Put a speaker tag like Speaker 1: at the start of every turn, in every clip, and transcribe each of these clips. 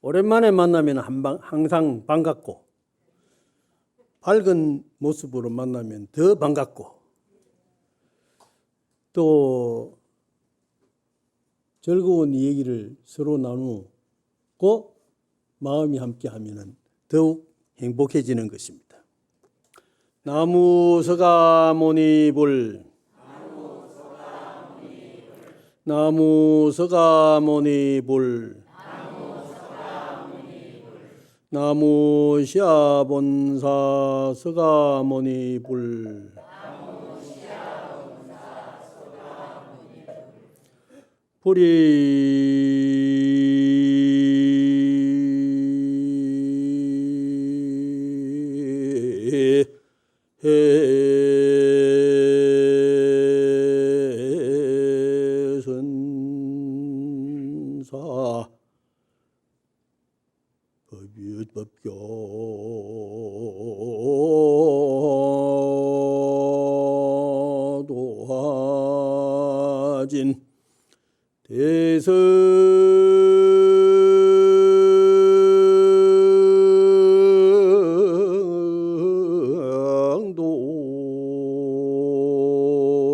Speaker 1: 오랜만에 만나면 항상 반갑고, 밝은 모습으로 만나면 더 반갑고, 또 즐거운 얘기를 서로 나누고 마음이 함께하면 더욱 행복해지는 것입니다. 나무 서가모니불 나무 서가모니불 나무 시아본사 서가모니불 불이 해선사 법유법교도하진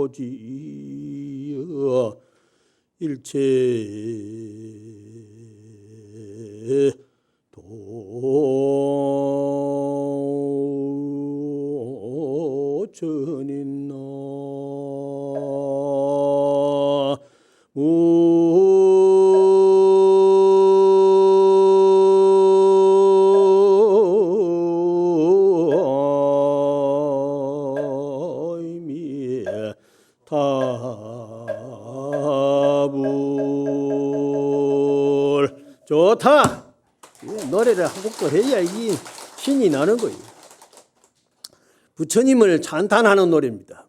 Speaker 1: 대성도지어 일체 도천인나 타불 좋다. 노래를 한 곡도 해야 이게 신이 나는 거예요. 부처님을 찬탄하는 노래입니다.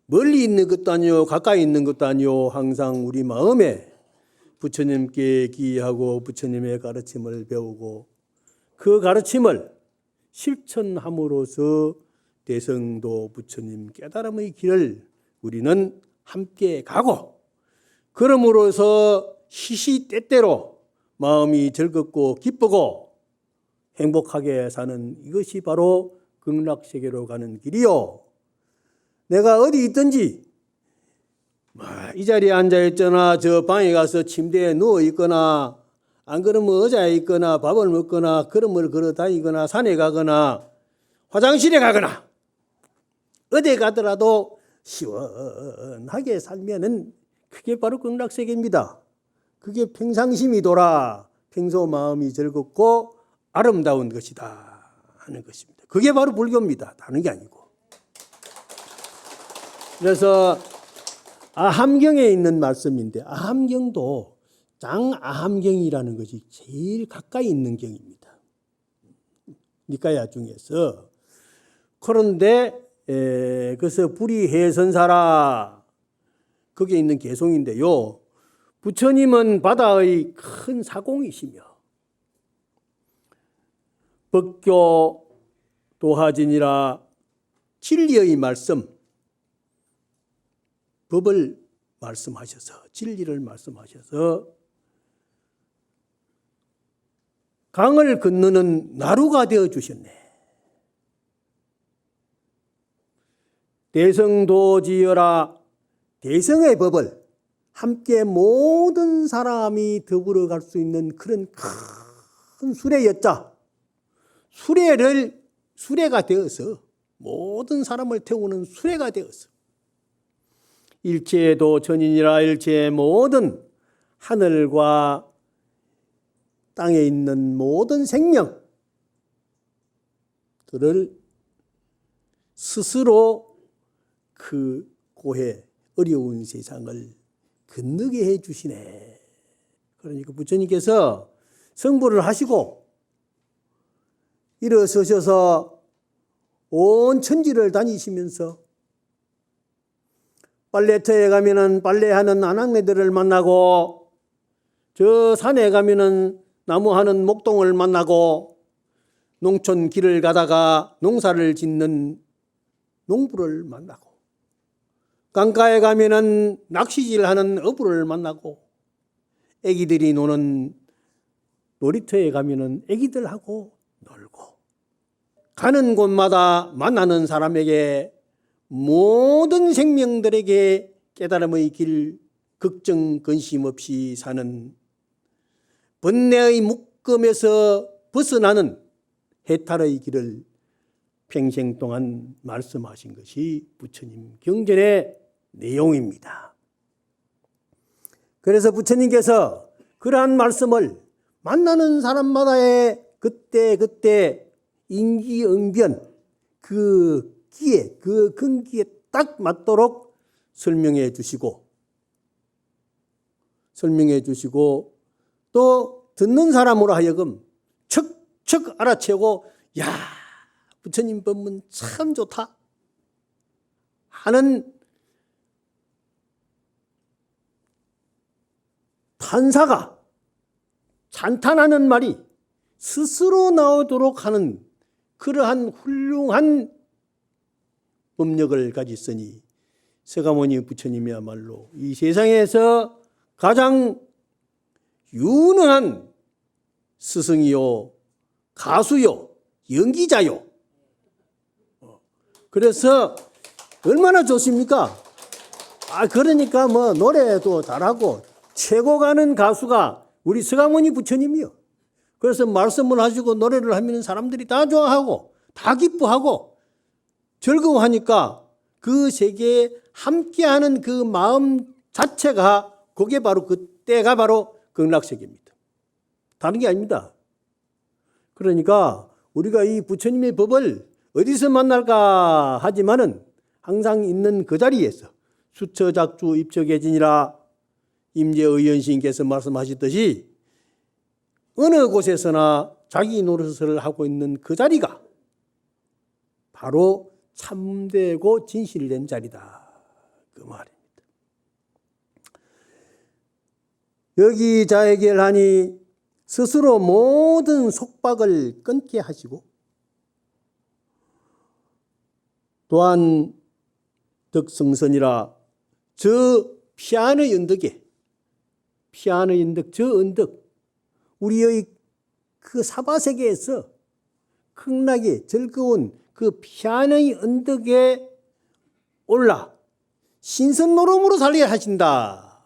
Speaker 1: 멀리 있는 것도 아니요 가까이 있는 것도 아니요 항상 우리 마음에 부처님께 기하고 부처님의 가르침을 배우고 그 가르침을 실천함으로써 대성도 부처님 깨달음의 길을 우리는 함께 가고 그럼으로써 시시때때로 마음이 즐겁고 기쁘고 행복하게 사는 이것이 바로 극락세계로 가는 길이요. 내가 어디 있든지 이 자리에 앉아있거나 저 방에 가서 침대에 누워있거나 안 그러면 의자에 있거나 밥을 먹거나 걸음을 걸어 다니거나 산에 가거나 화장실에 가거나 어디 가더라도 시원하게 살면은 그게 바로 극락세계입니다. 그게 평상심이 돌아 평소 마음이 즐겁고 아름다운 것이다 하는 것입니다. 그게 바로 불교입니다. 다른 게 아니고. 그래서 아함경에 있는 말씀인데 아함경도 장아함경이라는 것이 제일 가까이 있는 경입니다. 니까야 중에서. 그런데 그래서 불이해선사라 거기에 있는 개송인데요. 부처님은 바다의 큰 사공이시며 법교 도하진이라 진리의 말씀, 법을 말씀하셔서 진리를 말씀하셔서 강을 건너는 나루가 되어 주셨네. 대성도지어라 대성의 법을 함께 모든 사람이 더불어 갈 수 있는 그런 큰 수레였자 수레가 되어서 모든 사람을 태우는 수레가 되어서 일체도 전인이라 일체의 모든 하늘과 땅에 있는 모든 생명들을 스스로 그 고해 어려운 세상을 건너게 해 주시네. 그러니까 부처님께서 성불을 하시고 일어서셔서 온 천지를 다니시면서 빨래터에 가면은 빨래하는 아낙네들을 만나고 저 산에 가면은 나무하는 목동을 만나고 농촌 길을 가다가 농사를 짓는 농부를 만나고 강가에 가면은 낚시질하는 어부를 만나고 애기들이 노는 놀이터에 가면은 애기들하고 놀고, 가는 곳마다 만나는 사람에게 모든 생명들에게 깨달음의 길, 걱정, 근심 없이 사는 번뇌의 묶음에서 벗어나는 해탈의 길을 평생 동안 말씀하신 것이 부처님 경전의 내용입니다. 그래서 부처님께서 그러한 말씀을 만나는 사람마다의 그때 인기응변 그 기에, 그 근기에 딱 맞도록 설명해 주시고 또 듣는 사람으로 하여금 척척 알아채고 야, 부처님 법문 참 좋다 하는 탄사가, 찬탄하는 말이 스스로 나오도록 하는 그러한 훌륭한 법력을 가졌으니 서가모니 부처님이야말로 이 세상에서 가장 유능한 스승이요, 가수요, 연기자요. 그래서 얼마나 좋습니까? 그러니까 뭐 노래도 잘하고 최고 가는 가수가 우리 서가모니 부처님이요. 그래서 말씀을 하시고 노래를 하면 사람들이 다 좋아하고 다 기뻐하고 즐거워하니까 그 세계에 함께하는 그 마음 자체가 그때가 바로 극락세계입니다. 다른 게 아닙니다. 그러니까 우리가 이 부처님의 법을 어디서 만날까 하지만은 항상 있는 그 자리에서 수처작주 입처계진이라 임재의연신께서 말씀하셨듯이 어느 곳에서나 자기 노릇을 하고 있는 그 자리가 바로 참되고 진실된 자리다. 그 말입니다. 여기 자해결하니 스스로 모든 속박을 끊게 하시고 또한 덕성선이라 저 피안의 언덕에 저 언덕 우리의 그 사바세계에서 극락의 즐거운 그 피안의 언덕에 올라 신선노름으로 살게 하신다.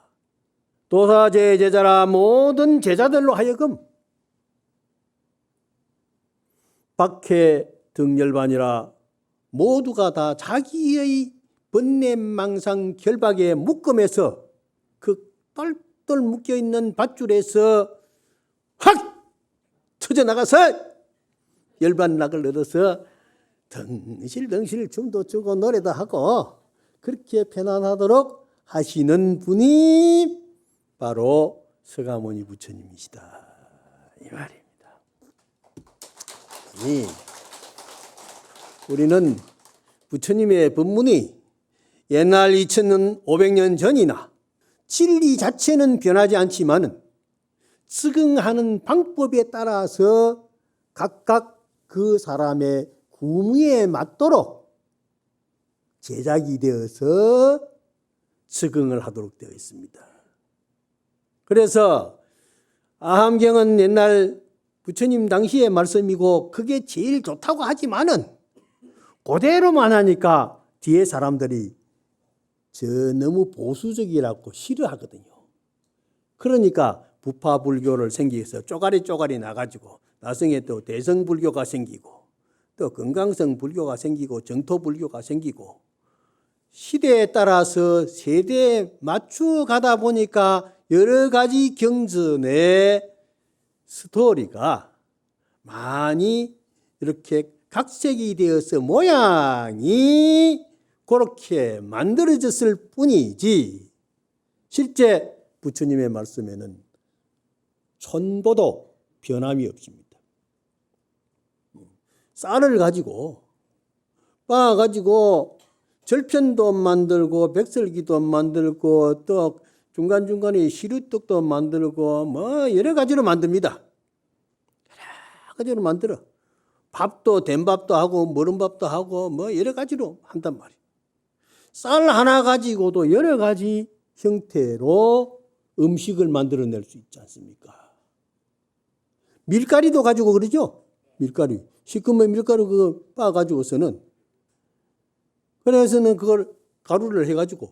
Speaker 1: 도사제 제자라 모든 제자들로 하여금 박해 등열반이라 모두가 다 자기의 번뇌망상 결박의 묶음에서 그 똘똘 묶여있는 밧줄에서 확 터져나가서 열반락을 얻어서 덩실덩실 춤도 추고 노래도 하고 그렇게 편안하도록 하시는 분이 바로 서가모니 부처님이시다. 이 말입니다. 우리는 부처님의 법문이 옛날 2500년 전이나 진리 자체는 변하지 않지만은 적응하는 방법에 따라서 각각 그 사람의 구무에 맞도록 제작이 되어서 적응을 하도록 되어 있습니다. 그래서 아함경은 옛날 부처님 당시의 말씀이고 그게 제일 좋다고 하지만은 그대로만 하니까 뒤에 사람들이 너무 보수적이라고 싫어하거든요. 그러니까 부파불교를 생기해서 쪼가리 나가지고 나중에 또 대성불교가 생기고 또 건강성 불교가 생기고 정토불교가 생기고 시대에 따라서 세대에 맞추어 가다 보니까 여러 가지 경전의 스토리가 많이 이렇게 각색이 되어서 모양이 그렇게 만들어졌을 뿐이지 실제 부처님의 말씀에는 촌보도 변함이 없습니다. 쌀을 가지고 빻아가지고 절편도 만들고 백설기도 만들고 또 중간중간에 시루떡도 만들고 뭐 여러 가지로 만듭니다. 여러 가지로 만들어. 밥도 된밥도 하고 머른밥도 하고 뭐 여러 가지로 한단 말이에요. 쌀 하나 가지고도 여러 가지 형태로 음식을 만들어낼 수 있지 않습니까? 밀가리도 가지고 그러죠. 밀가리. 시커먼 밀가루 그거 빻아가지고서는 그래서는 그걸 가루를 해가지고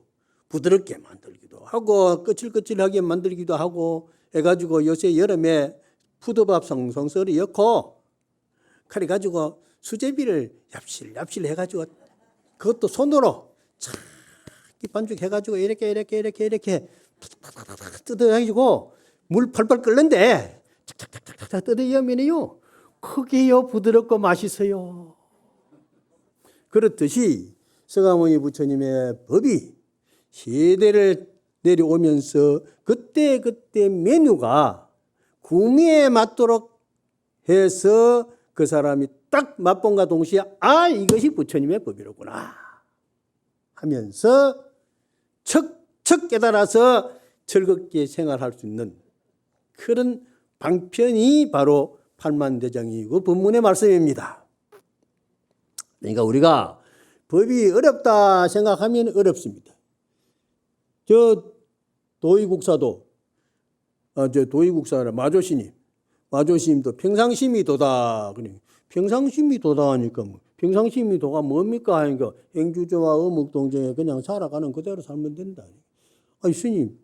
Speaker 1: 부드럽게 만들기도 하고 거칠거칠하게 만들기도 하고 해가지고 요새 여름에 푸드밥 성성 썰어 엮고 그래 가지고 수제비를 얍실얍실 해가지고 그것도 손으로 착 반죽해가지고 이렇게 뜯어가지고 물 펄펄 끓는데 착착착착 뜯어내면요 크게요 부드럽고 맛있어요. 그렇듯이 서가모니 부처님의 법이 세대를 내려오면서 그때 메뉴가 구미에 맞도록 해서 그 사람이 딱 맛본과 동시에 아 이것이 부처님의 법이로구나 하면서 척척 깨달아서 즐겁게 생활할 수 있는 그런 방편이 바로 팔만대장이고 법문의 말씀입니다. 그러니까 우리가 법이 어렵다 생각하면 어렵습니다. 저 도의국사도 마조스님도 평상심이 도다. 평상심이 도다 하니까 뭐 평상심이 도가 뭡니까 하니까 행주조와 어묵동정에 그냥 살아가는 그대로 살면 된다. 아니 스님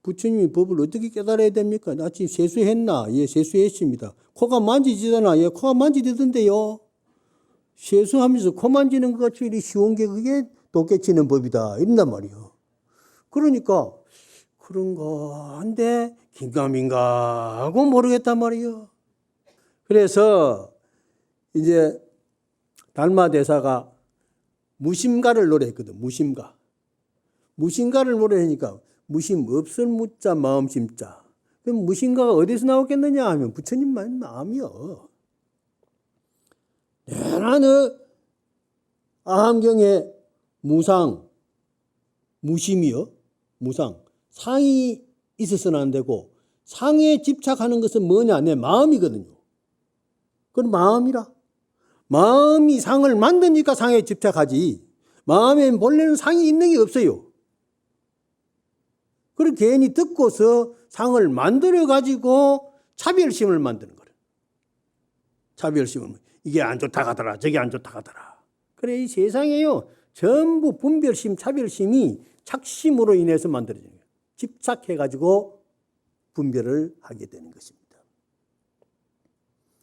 Speaker 1: 부처님이 법을 어떻게 깨달아야 됩니까? 아침 세수했나? 예, 세수했습니다. 코가 만지지잖아. 예, 코가 만지던데요. 세수하면서 코 만지는 것 같이 이리 쉬운 게 그게 도깨치는 법이다. 이런단 말이요. 그러니까 그런가 한데 긴가민가 하고 모르겠단 말이요. 그래서 이제 달마대사가 무심가를 노래했거든. 무심가를 노래하니까 무심 없을 무자 마음심자. 그럼 무심가가 어디서 나오겠느냐 하면 부처님만 마음이요. 나는 아함경에 무심이요. 무상. 상이 있어서는 안 되고 상에 집착하는 것은 뭐냐? 내 마음이거든요. 그건 마음이라. 마음이 상을 만드니까 상에 집착하지. 마음에 본래는 상이 있는 게 없어요. 그리고 괜히 듣고서 상을 만들어가지고 차별심을 만드는 거예요. 차별심을. 이게 안 좋다 하더라. 저게 안 좋다 하더라. 그래 이 세상에요. 전부 분별심, 차별심이 착심으로 인해서 만들어지는 거예요. 집착해가지고 분별을 하게 되는 것입니다.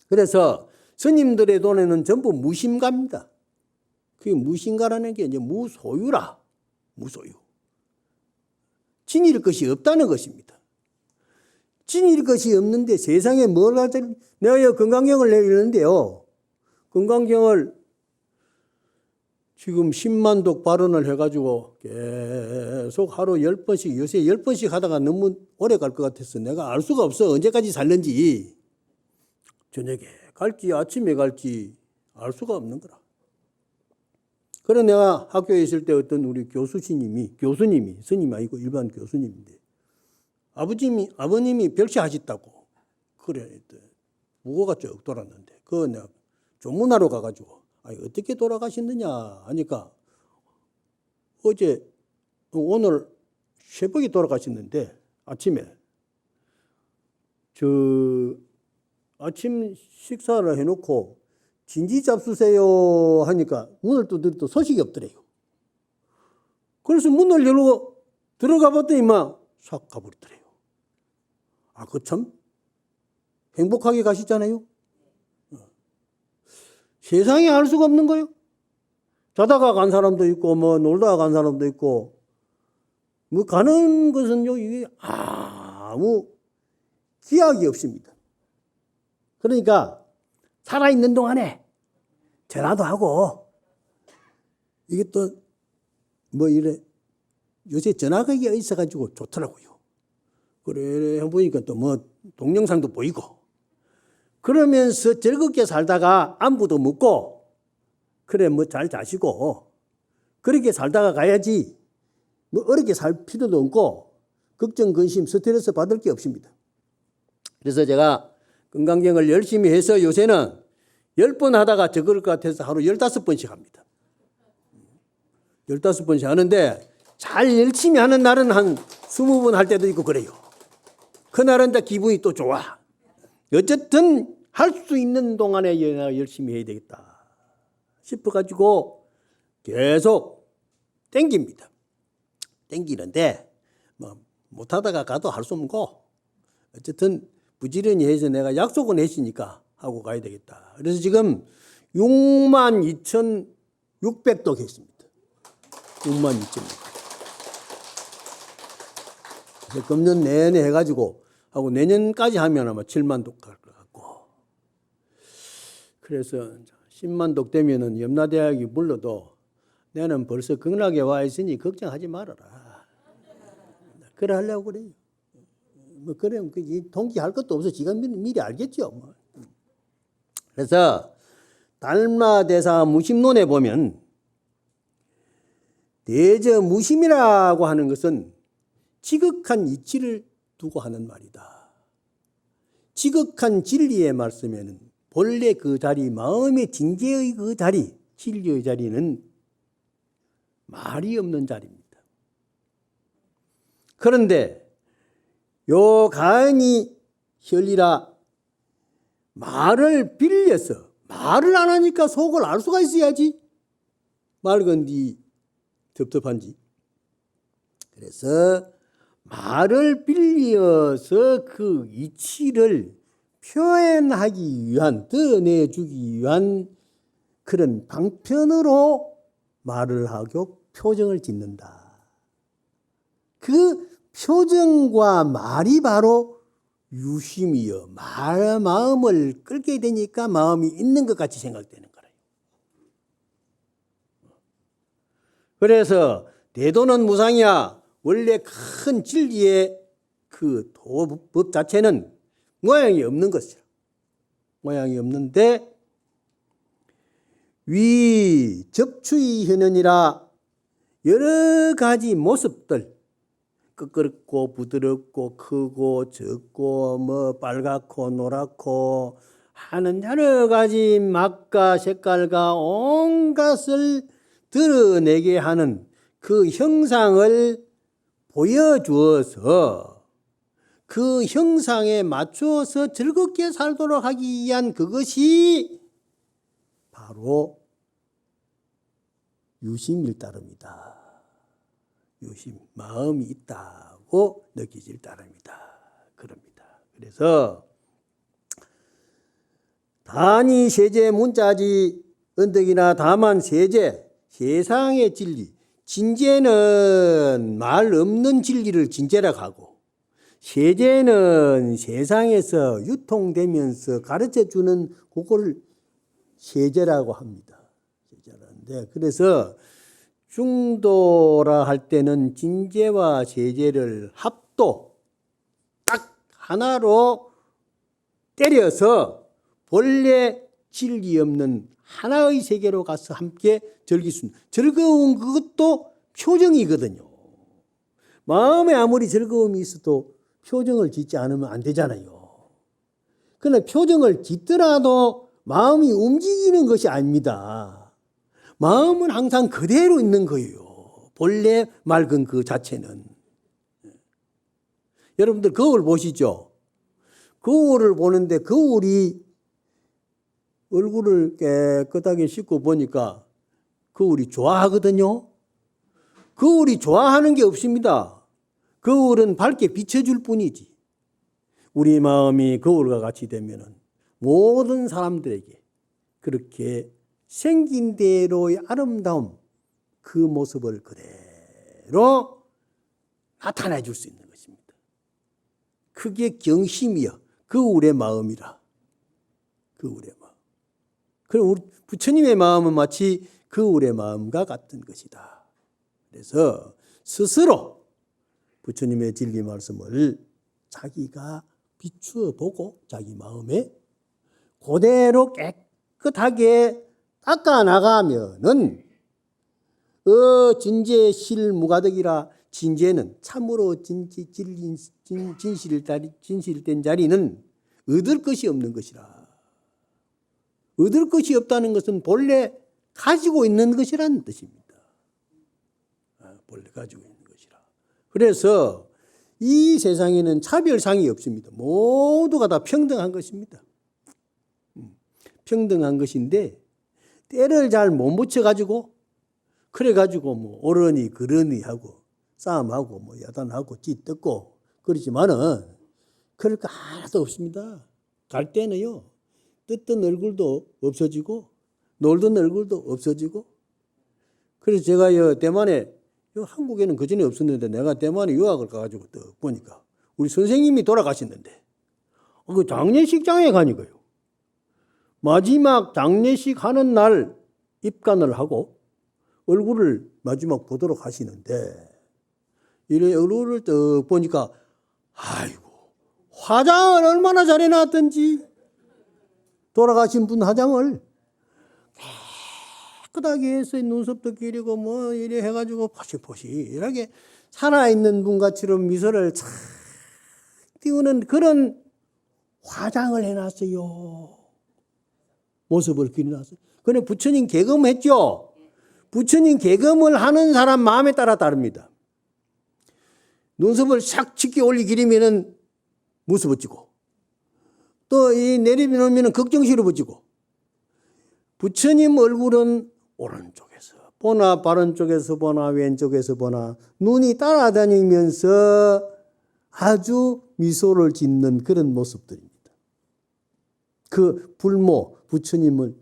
Speaker 1: 그래서 스님들의 돈에는 전부 무심가입니다. 그 무심가라는 게 이제 무소유라. 무소유. 지닐 것이 없다는 것입니다. 지닐 것이 없는데 세상에 뭘 하든 내가 건강경을 내리는데요. 건강경을 지금 10만 독 발언을 해가지고 계속 하루 10번씩 요새 10번씩 하다가 너무 오래 갈 것 같아서 내가 알 수가 없어. 언제까지 살는지. 저녁에 갈지 아침에 갈지 알 수가 없는 거라. 그래 내가 학교에 있을 때 어떤 우리 교수님이 스님 아니고 일반 교수님인데 아버님이 별세하셨다고 그래 무고가 쭉 돌았는데 그거 내가 조문하러 가가지고 어떻게 돌아가셨느냐 하니까 오늘 새벽에 돌아가셨는데 아침에 아침 식사를 해놓고 진지 잡수세요 하니까 문을 두드려도 소식이 없더래요. 그래서 문을 열고 들어가 봤더니 싹 가버리더래요. 그거 참 행복하게 가시잖아요. 세상에 알 수가 없는 거예요. 자다가 간 사람도 있고 놀다가 간 사람도 있고 가는 것은요 이게 아무 기약이 없습니다. 그러니까 살아있는 동안에 전화도 하고 이게 또 이래 요새 전화가 있어가지고 좋더라고요. 그래 해보니까 또 동영상도 보이고 그러면서 즐겁게 살다가 안부도 묻고 그래 잘 자시고 그렇게 살다가 가야지 어렵게 살 필요도 없고 걱정 근심 스트레스 받을 게 없습니다. 그래서 제가 건강경을 열심히 해서 요새는 10번 하다가 적을 것 같아서 하루 15번씩 합니다. 15번씩 하는데 잘 열심히 하는 날은 한 20번 할 때도 있고 그래요. 그날은 다 기분이 또 좋아. 어쨌든 할 수 있는 동안에 내가 열심히 해야 되겠다 싶어가지고 계속 땡깁니다. 땡기는데 뭐 못하다가 가도 할 수 없고 어쨌든 부지런히 해서 내가 약속은 했으니까 하고 가야 되겠다. 그래서 지금 62,600독 했습니다. 62,600. 금년 내내 해가지고 하고 내년까지 하면 아마 7만 독 갈 것 같고. 그래서 10만 독 되면은 염라대학이 불러도 나는 벌써 극락에 와 있으니 걱정하지 말아라. 그래 하려고 그래요. 뭐 그러면 동기할 것도 없어. 지가 미리 알겠죠. 뭐. 그래서 달마대사 무심론에 보면 대저무심이라고 하는 것은 지극한 이치를 두고 하는 말이다. 지극한 진리의 말씀에는 본래 그 자리, 마음의 진재의 그 자리, 진리의 자리는 말이 없는 자리입니다. 그런데 요 가인이 혈리라 말을 빌려서 말을 안 하니까 속을 알 수가 있어야지. 말건디 섭섭한지. 그래서 말을 빌려서 그 이치를 표현하기 위한, 드러내주기 위한 그런 방편으로 말을 하고 표정을 짓는다. 그 표정과 말이 바로 유심이여 마음을 끌게 되니까 마음이 있는 것 같이 생각되는 거예요. 그래서 대도는 무상이야. 원래 큰 진리의 그 도법 자체는 모양이 없는 것이라. 모양이 없는데 위 접추의 현현이라 여러 가지 모습들 끄끄럽고 부드럽고 크고 적고 뭐 빨갛고 노랗고 하는 여러 가지 맛과 색깔과 온갖을 드러내게 하는 그 형상을 보여주어서 그 형상에 맞추어서 즐겁게 살도록 하기 위한 그것이 바로 유심일 따름이다. 유심, 마음이 있다고 느껴질 따름이다. 그럽니다. 그래서 단이 세제 문자지 언덕이나 다만 세제, 세상의 진리, 진제는 말 없는 진리를 진제라고 하고 세제는 세상에서 유통되면서 가르쳐주는 그걸 세제라고 합니다. 세제라는데 그래서 중도라 할 때는 진제와 세제를 합도 딱 하나로 때려서 본래 진리 없는 하나의 세계로 가서 함께 즐길 수 있는 즐거운 그것도 표정이거든요. 마음에 아무리 즐거움이 있어도 표정을 짓지 않으면 안 되잖아요. 그러나 표정을 짓더라도 마음이 움직이는 것이 아닙니다. 마음은 항상 그대로 있는 거예요. 본래 맑은 그 자체는. 여러분들 거울 보시죠. 거울을 보는데 거울이 얼굴을 깨끗하게 씻고 보니까 거울이 좋아하거든요. 거울이 좋아하는 게 없습니다. 거울은 밝게 비춰줄 뿐이지. 우리 마음이 거울과 같이 되면은 모든 사람들에게 그렇게 생긴 대로의 아름다움 그 모습을 그대로 나타내 줄 수 있는 것입니다. 그게 경심이여 거울의 마음이라. 거울의 마음. 그럼 우리 부처님의 마음은 마치 거울의 마음과 같은 것이다. 그래서 스스로 부처님의 진리 말씀을 자기가 비추어 보고 자기 마음에 그대로 깨끗하게 닦아 나가면은 진제 실무가득이라 진제는 참으로 진실된 자리는 얻을 것이 없는 것이라. 얻을 것이 없다는 것은 본래 가지고 있는 것이라는 뜻입니다. 본래 가지고 있는 것이라. 그래서 이 세상에는 차별상이 없습니다. 모두가 다 평등한 것입니다. 평등한 것인데 때를 잘 못 붙여가지고 그래가지고 뭐 옳으니 그러니 하고 싸움하고 뭐 야단하고 찌뜯고 그렇지만은 그럴 거 하나도 없습니다. 갈 때는요 뜯던 얼굴도 없어지고 놀던 얼굴도 없어지고. 그래서 제가 대만에 한국에는 그전에 없었는데 내가 대만에 유학을 가가지고 딱 보니까 우리 선생님이 돌아가셨는데 그 장례식장에 가니까요 마지막 장례식 하는 날 입관을 하고 얼굴을 마지막 보도록 하시는데 이래 얼굴을 딱 보니까 아이고 화장을 얼마나 잘해놨던지 돌아가신 분 화장을 깨끗하게 해서 눈썹도 기리고 뭐 이래 해가지고 포시포시하게 살아있는 분같이럼 미소를 착 띄우는 그런 화장을 해놨어요. 모습을 그려놨어요. 그런데 부처님 개검했죠. 부처님 개검을 하는 사람 마음에 따라 다릅니다. 눈썹을 싹 짙게 올리 기리면은 무서 붙이고 또 이 내리놓으면 걱정시로 붙이고 부처님 얼굴은 오른쪽에서 보나 바른 쪽에서 보나 왼쪽에서 보나 눈이 따라다니면서 아주 미소를 짓는 그런 모습들입니다. 그 불모 부처님을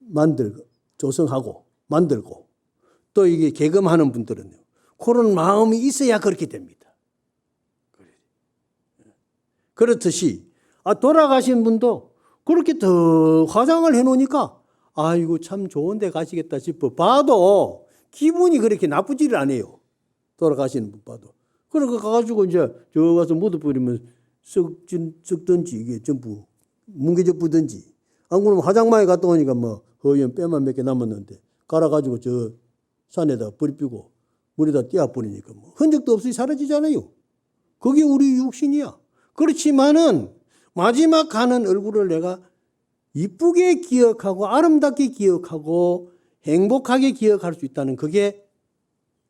Speaker 1: 만들고 조성하고 만들고 또 이게 개검하는 분들은요. 그런 마음이 있어야 그렇게 됩니다. 그렇듯이 돌아가신 분도 그렇게 더 화장을 해놓으니까 아이고 참 좋은 데 가시겠다 싶어 봐도 기분이 그렇게 나쁘지를 않아요. 돌아가시는 분 봐도. 그러니까 가가지고 이제 저 가서 묻어버리면 썩든지 이게 전부 뭉개져부든지 안 그러면 화장마에 갔다 오니까 뭐 허연 뼈만 몇 개 남았는데 갈아가지고 저 산에다 버리고 물에다 띄어버리니까 뭐 흔적도 없이 사라지잖아요. 그게 우리 육신이야. 그렇지만은 마지막 가는 얼굴을 내가 이쁘게 기억하고 아름답게 기억하고 행복하게 기억할 수 있다는 그게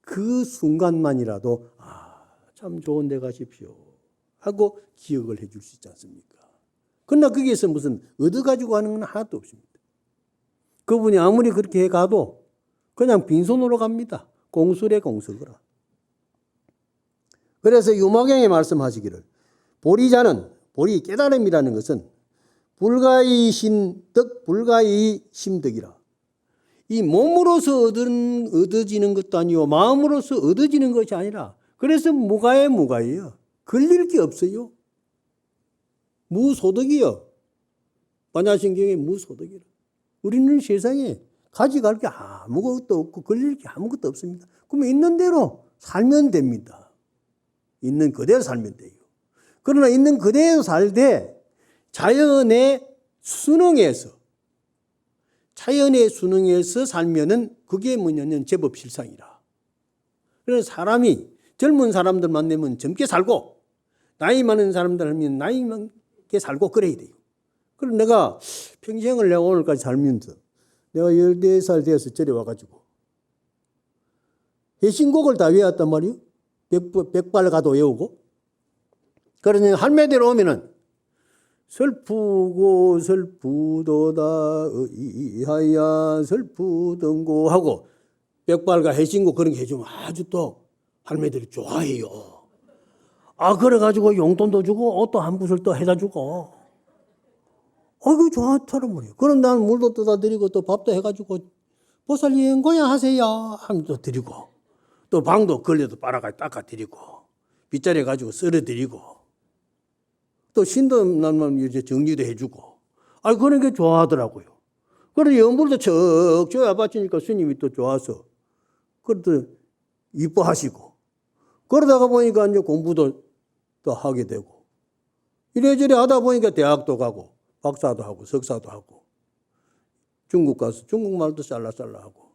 Speaker 1: 그 순간만이라도 참 좋은 데 가십시오 하고 기억을 해줄 수 있지 않습니까? 그러나 거기에서 무슨 얻어가지고 하는 건 하나도 없습니다. 그분이 아무리 그렇게 해가도 그냥 빈손으로 갑니다. 공술에 공석으로. 그래서 유마경에 말씀하시기를 보리자는 보리 깨달음이라는 것은 불가의 신덕 불가의 심덕이라. 이 몸으로서 얻어지는 것도 아니요 마음으로서 얻어지는 것이 아니라 그래서 무가예요. 걸릴 게 없어요. 무소득이요. 반야신경에 무소득이라. 우리는 세상에 가져갈 게 아무것도 없고 걸릴 게 아무것도 없습니다. 그러면 있는 대로 살면 됩니다. 있는 그대로 살면 돼요. 그러나 있는 그대로 살되 자연의 순응에서 살면은 그게 뭐냐면 제법 실상이라. 그래서 사람이 젊은 사람들 만나면 젊게 살고 나이 많은 사람들 하면 나이 많게 살고 그래야 돼요. 그럼 내가 평생을 내가 오늘까지 살면서 내가 14살 되어서 저리 와가지고 해신곡을 다 외웠단 말이에요. 백발가도 외우고. 그러니 할매대로 오면은 슬프고 슬프도다 의하야 슬프던고 하고 백발가 해신곡 그런 게 해주면 아주 또 할매들이 좋아해요. 그래가지고 용돈도 주고 옷도 한 붓을 또 해다 주고 그거 좋더란 말이에요. 그럼 나는 물도 떠다 드리고 또 밥도 해가지고 보살님 고야 하세요 하면 또 드리고 또 방도 걸려도 빨아가 닦아 드리고 빗자루 가지고 썰어 드리고 또 신도 날만 이제 정리도 해주고 그런 게 좋아하더라고요. 그래서 연불도 척 줘야 바치니까 스님이 또 좋아서 그래도 이뻐하시고 그러다가 보니까 이제 공부도 또 하게 되고 이래저래 하다 보니까 대학도 가고 박사도 하고 석사도 하고 중국 가서 중국말도 쌀라쌀라 하고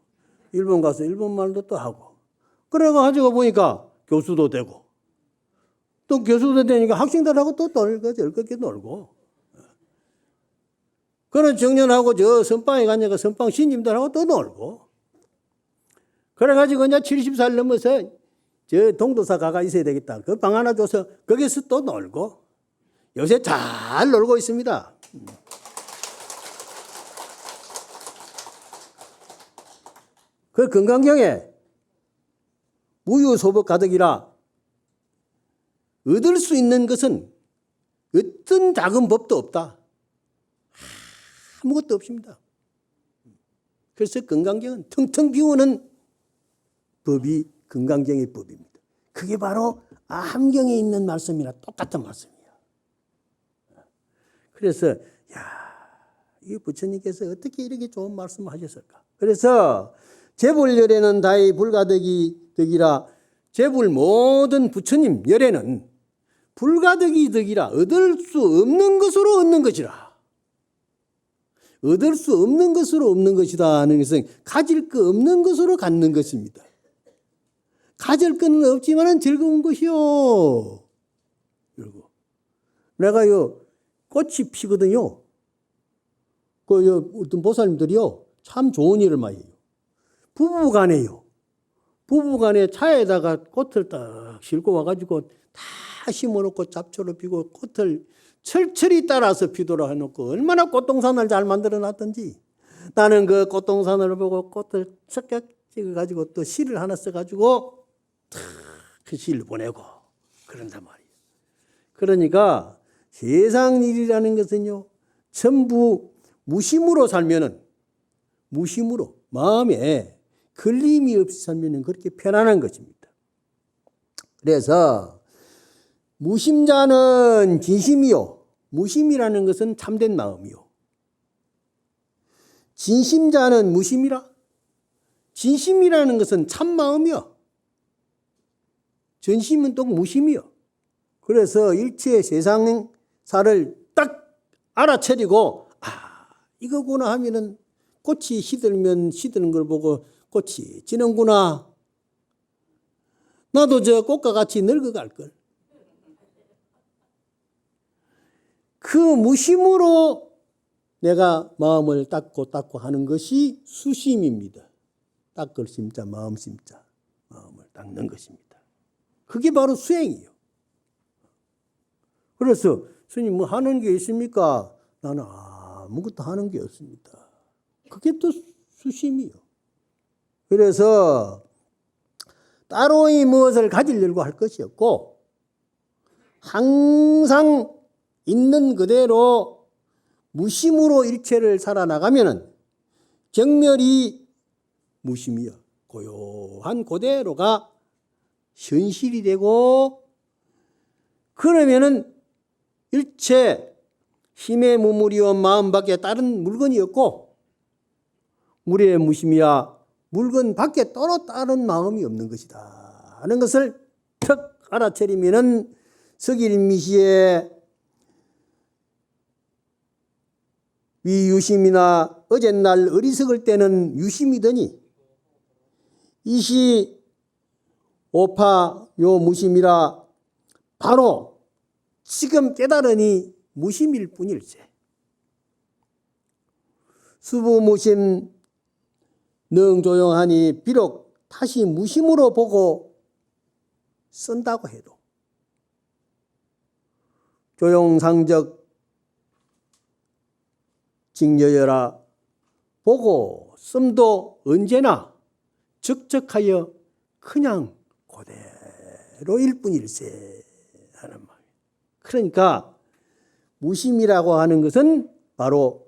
Speaker 1: 일본 가서 일본말도 또 하고 그래가지고 보니까 교수도 되고 또 교수도 되니까 학생들하고 또 즐겁게 놀고 그런 정년하고 저 선방에 가니까 선방 신님들하고 또 놀고 그래가지고 이제 70살 넘어서 저 동도사 가가 있어야 되겠다. 그 방 하나 줘서 거기서 또 놀고 요새 잘 놀고 있습니다. 그 건강경에 무유소복 가득이라 얻을 수 있는 것은 어떤 작은 법도 없다. 아무것도 없습니다. 그래서 건강경은 텅텅 비우는 법이 건강경의 법입니다. 그게 바로 암경에 있는 말씀이나 똑같은 말씀이에요. 그래서 이 부처님께서 어떻게 이렇게 좋은 말씀을 하셨을까? 그래서 재불열에는 다이 불가득이 덕이라 재불 모든 부처님 열에는 불가득이 덕이라 얻을 수 없는 것으로 얻는 것이라. 얻을 수 없는 것으로 없는 것이다 하는 것은 가질 거 없는 것으로 갖는 것입니다. 가질 거는 없지만 즐거운 것이요. 그리고 내가요 꽃이 피거든요. 어떤 보살님들이요 참 좋은 일을 많이 해요. 부부간에 차에다가 꽃을 딱 싣고 와가지고 다 심어놓고 잡초를 피고 꽃을 철철이 따라서 피도록 해놓고 얼마나 꽃동산을 잘 만들어놨던지 나는 그 꽃동산을 보고 꽃을 섞여 찍어가지고 또 시를 하나 써가지고 그 시를 보내고 그런단 말이에요. 그러니까 세상 일이라는 것은요 전부 무심으로 살면은 무심으로 마음에 걸림이 없이 살면은 그렇게 편안한 것입니다. 그래서 무심자는 진심이요. 무심이라는 것은 참된 마음이요. 진심자는 무심이라. 진심이라는 것은 참 마음이요. 전심은 또 무심이요. 그래서 일체 세상사를 딱 알아차리고 이거구나 하면은 꽃이 시들면 시드는 걸 보고 꽃이 지는구나. 나도 저 꽃과 같이 늙어갈 걸. 그 무심으로 내가 마음을 닦고 하는 것이 수심입니다. 닦을 심자, 마음 심자, 마음을 닦는 것입니다. 그게 바로 수행이에요. 그래서 스님 뭐 하는 게 있습니까? 나는 아무것도 하는 게 없습니다. 그게 또 수심이요. 그래서 따로이 무엇을 가지려고 할 것이 없고 항상 있는 그대로 무심으로 일체를 살아나가면은 정멸이 무심이요. 고요한 그대로가 현실이 되고 그러면은 일체 힘의 무물이요 마음밖에 다른 물건이 없고 물의 무심이야 물건 밖에 따로 다른 마음이 없는 것이다 하는 것을 턱 알아차리면은 석일미시에 위유심이나 어젯날 어리석을 때는 유심이더니 이시 오파 요 무심이라 바로 지금 깨달으니 무심일 뿐일세. 수부무심 능조용하니 비록 다시 무심으로 보고 쓴다고 해도 조용상적 징여여라 보고 씀도 언제나 적적하여 그냥 그대로일 뿐일세 하는 말. 그러니까 무심이라고 하는 것은 바로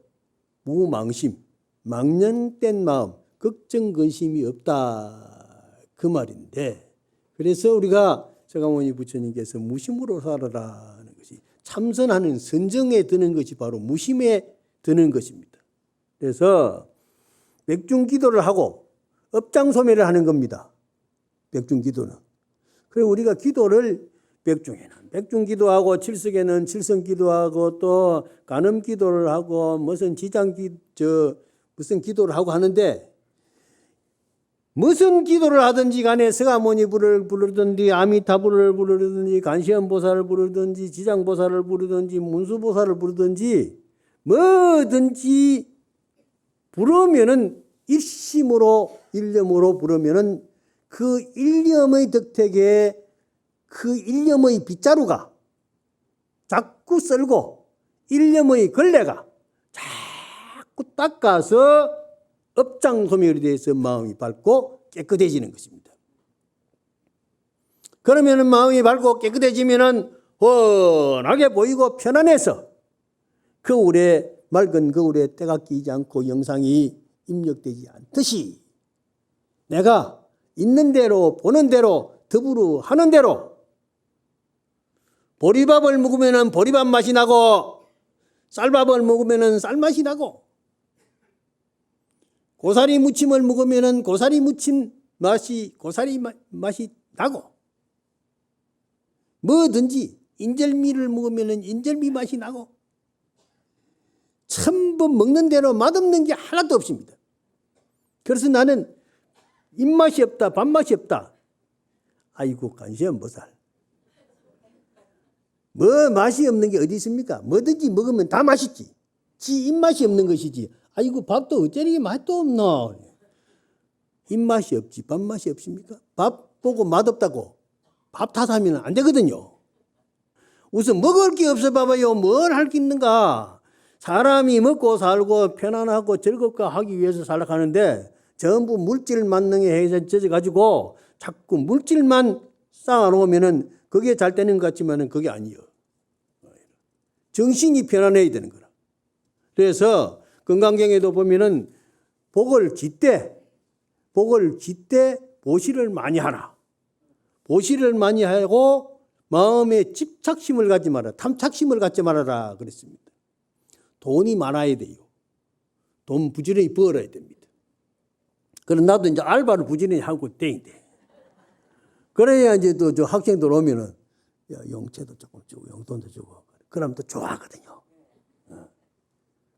Speaker 1: 무망심, 망령된 마음, 걱정 근심이 없다 그 말인데 그래서 우리가 서가모니 부처님께서 무심으로 살아라 하는 것이 참선하는 선정에 드는 것이 바로 무심에 드는 것입니다. 그래서 맥중기도를 하고 업장소매를 하는 겁니다. 맥중기도는. 그리고 우리가 기도를 백중에는 백중기도하고 칠석에는 칠성기도하고 또 간음기도를 하고 무슨 무슨 기도를 하고 하는데 무슨 기도를 하든지 간에 서가모니불을 부르든지 아미타불을 부르든지 간시연보살을 부르든지 지장보살을 부르든지 문수보살을 부르든지 뭐든지 부르면은 일심으로 일념으로 부르면은 그 일념의 덕택에 그 일념의 빗자루가 자꾸 썰고 일념의 걸레가 자꾸 닦아서 업장소멸이 돼서 마음이 밝고 깨끗해지는 것입니다. 그러면 마음이 밝고 깨끗해지면 훤하게 보이고 편안해서 거울에 맑은 거울에 때가 끼지 않고 영상이 입력되지 않듯이 내가 있는 대로 보는 대로 더불어 하는 대로 보리밥을 먹으면 보리밥 맛이 나고 쌀밥을 먹으면 쌀맛이 나고 고사리 무침을 먹으면 고사리 무침 맛이 나고 뭐든지 인절미를 먹으면 인절미 맛이 나고 전부 먹는 대로 맛없는 게 하나도 없습니다. 그래서 나는 입맛이 없다, 밥맛이 없다. 아이고 간시연보살. 뭐 맛이 없는 게 어디 있습니까? 뭐든지 먹으면 다 맛있지. 지 입맛이 없는 것이지. 아이고 밥도 어쩌니 맛도 없노. 입맛이 없지 밥맛이 없습니까? 밥 보고 맛없다고 밥 탓하면 안 되거든요. 우선 먹을 게 없어 봐봐요. 뭘 할 게 있는가? 사람이 먹고 살고 편안하고 즐겁게 하기 위해서 살아가는데 전부 물질 만능에 해서 젖어가지고 자꾸 물질만 쌓아놓으면은 그게 잘 되는 것 같지만은 그게 아니에요. 정신이 편안해야 되는 거라. 그래서 건강경에도 보면은 복을 짓되 보시를 많이 하라. 보시를 많이 하고 마음에 집착심을 갖지 마라. 탐착심을 갖지 말아라 그랬습니다. 돈이 많아야 돼요. 돈 부지런히 벌어야 됩니다. 그럼 나도 이제 알바를 부지런히 하고 땡인데. 그래야 이제 또 저 학생들 오면은 야, 용채도 조금 주고 용돈도 주고. 그럼 또 좋아하거든요.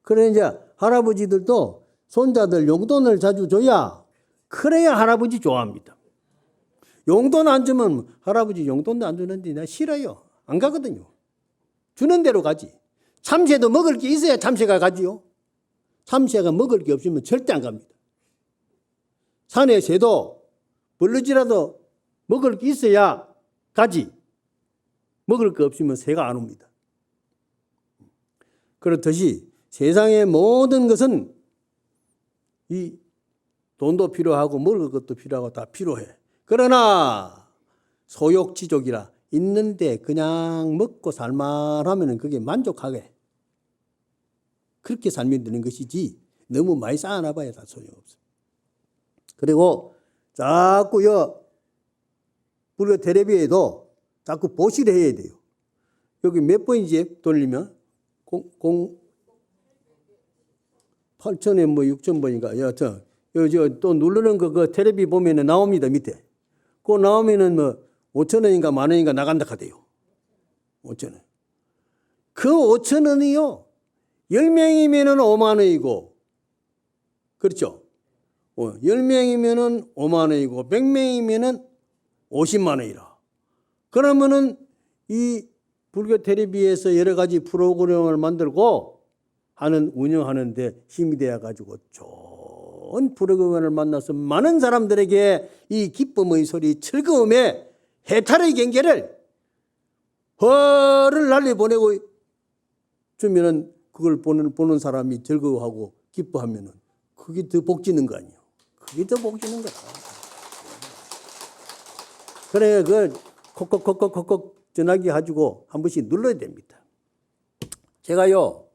Speaker 1: 그래 이제 할아버지들도 손자들 용돈을 자주 줘야 그래야 할아버지 좋아합니다. 용돈 안 주면 할아버지 용돈도 안 주는데 나 싫어요. 안 가거든요. 주는 대로 가지. 참새도 먹을 게 있어야 참새가 가지요. 참새가 먹을 게 없으면 절대 안 갑니다. 산에 새도 벌러지라도 먹을 게 있어야 가지. 먹을 게 없으면 새가 안 옵니다. 그렇듯이 세상의 모든 것은 이 돈도 필요하고 먹을 것도 필요하고 다 필요해. 그러나 소욕지족이라 있는데 그냥 먹고 살만하면 그게 만족하게 그렇게 살면 되는 것이지 너무 많이 쌓아놔 봐야 다 소용없어. 그리고 자꾸 불교 텔레비에도 자꾸 보시를 해야 돼요. 여기 몇 번이지 돌리면 8,000에 뭐 6,000번인가. 여하튼 또 누르는 그 텔레비 보면은 나옵니다 밑에. 그거 나오면은 뭐 5,000원인가 10,000원인가 나간다 하대요. 5,000원. 그 5,000원이요. 10명이면은 5만 원이고, 그렇죠? 10명이면은 5만 원이고, 100명이면은 50만 원이라. 그러면은 이 불교 텔레비에서 여러 가지 프로그램을 만들고 운영하는데 힘이 되어가지고 좋은 프로그램을 만나서 많은 사람들에게 이 기쁨의 소리, 즐거움의 해탈의 경계를 허를 날려보내고 주면은 그걸 보는 사람이 즐거워하고 기뻐하면은 그게 더 복지는 거 아니에요. 그게 더 복지는 거다. 그래, 콕콕콕콕콕 전화기 가지고 한 번씩 눌러야 됩니다. 제가요,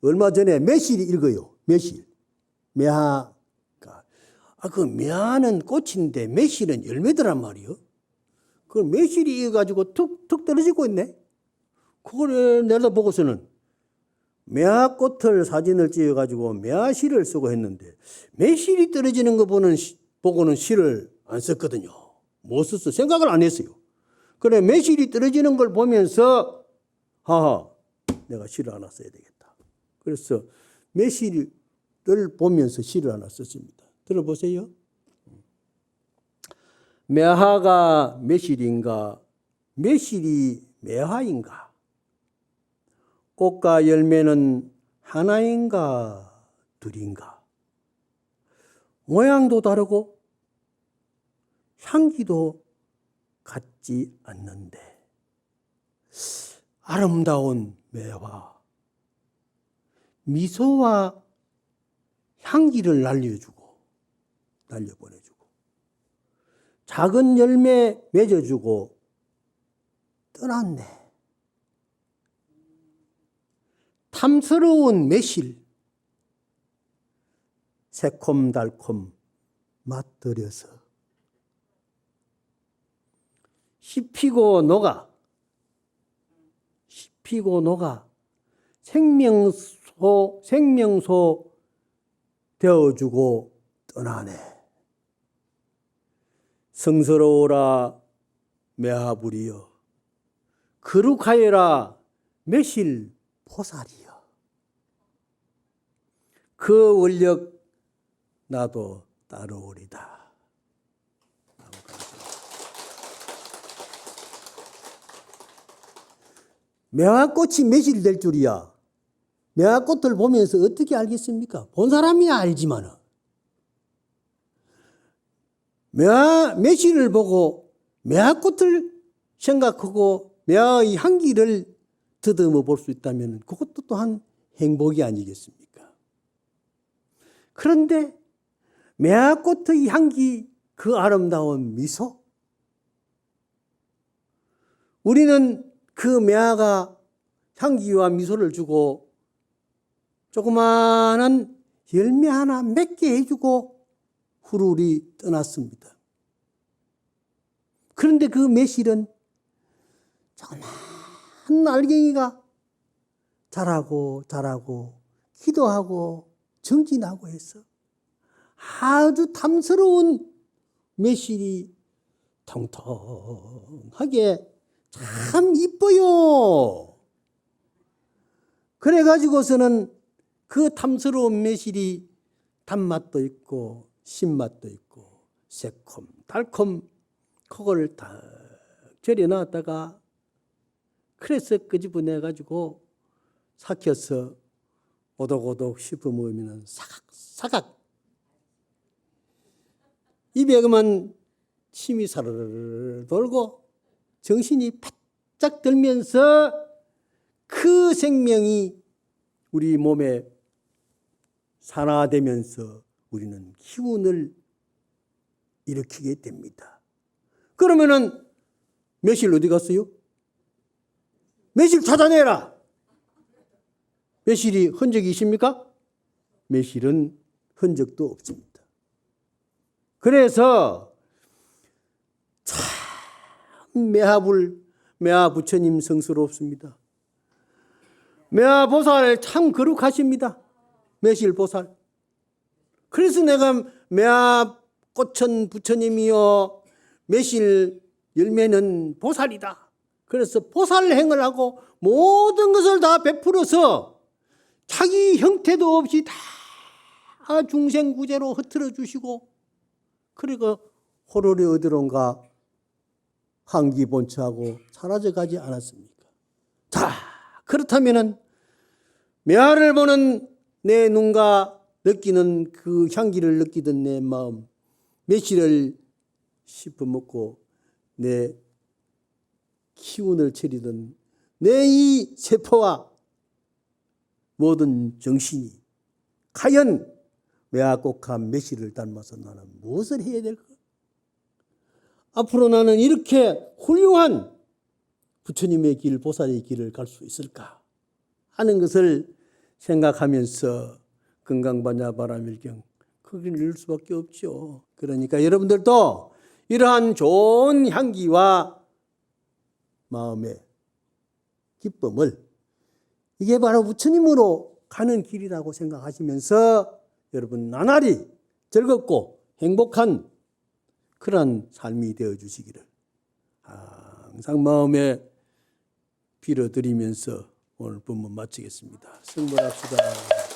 Speaker 1: 얼마 전에 매실이 읽어요. 매실. 매화가. 그 매화는 꽃인데 매실은 열매더란 말이요. 그 매실이 익어가지고 툭툭 떨어지고 있네. 그걸 내려다보고서는 매화꽃을 사진을 찍어가지고 매화시를 쓰고 했는데 매실이 떨어지는 거 보고는 시를 안 썼거든요. 못 썼어. 생각을 안 했어요. 그래 매실이 떨어지는 걸 보면서 하하 내가 시를 하나 써야 되겠다. 그래서 매실을 보면서 시를 하나 썼습니다. 들어보세요. 매화가 매실인가 매실이 매화인가 꽃과 열매는 하나인가 둘인가 모양도 다르고 향기도 같지 않는데 아름다운 매화, 미소와 향기를 날려보내주고 작은 열매 맺어주고 떠났네. 탐스러운 매실, 새콤달콤 맛들여서 씹히고 녹아 생명소 되어주고 떠나네. 성스러워라 매화불이여, 거룩하여라 매실 보살이여. 그 원력 나도 따르오리다. 매화꽃이 매실될 줄이야. 매화꽃을 보면서 어떻게 알겠습니까? 본 사람이야 알지만 매실을 보고 매화꽃을 생각하고 매화의 향기를 더듬어 볼 수 있다면 그것도 또한 행복이 아니겠습니까? 그런데 매화꽃의 향기, 그 아름다운 미소, 우리는 그 매화가 향기와 미소를 주고 조그마한 열매 하나 맺게 해주고 후루리 떠났습니다. 그런데 그 매실은 조그마한 알갱이가 자라고 기도하고 정진하고 해서 아주 탐스러운 매실이 통통하게 참 이뻐요. 그래가지고서는 그 탐스러운 매실이 단맛도 있고 신맛도 있고 새콤 달콤 그걸 다 절여놨다가 그래서 끄집어내가지고 삭혀서 오독오독 씹어 먹으면 사각 입에 그만 침이 사르르 돌고 정신이 바짝 들면서 그 생명이 우리 몸에 산화되면서 우리는 기운을 일으키게 됩니다. 그러면은 매실 어디 갔어요? 매실 찾아내라. 매실이 흔적이 있습니까? 매실은 흔적도 없습니다. 그래서 참 매화 부처님 성스럽습니다. 매화 보살 참 거룩하십니다. 매실 보살. 그래서 내가 매화 꽃은 부처님이요 매실 열매는 보살이다. 그래서 보살행을 하고 모든 것을 다 베풀어서 자기 형태도 없이 다 중생구제로 흩어져 주시고 그리고 호로리 어디론가 환기본처하고 사라져 가지 않았습니까? 자, 그렇다면은 매화를 보는 내 눈과 느끼는 그 향기를 느끼던 내 마음, 매실을 씹어먹고 내 기운을 차리던 내 이 세포와 모든 정신이 과연 매화꽃과 매실을 닮아서 나는 무엇을 해야 될까? 앞으로 나는 이렇게 훌륭한 부처님의 길, 보살의 길을 갈 수 있을까 하는 것을 생각하면서 건강반야바라밀경 그 길을 잃을 수밖에 없죠. 그러니까 여러분들도 이러한 좋은 향기와 마음의 기쁨을 이게 바로 부처님으로 가는 길이라고 생각하시면서 여러분 나날이 즐겁고 행복한 그런 삶이 되어주시기를 항상 마음에 빌어드리면서 오늘 본문 마치겠습니다. 승벌합시다.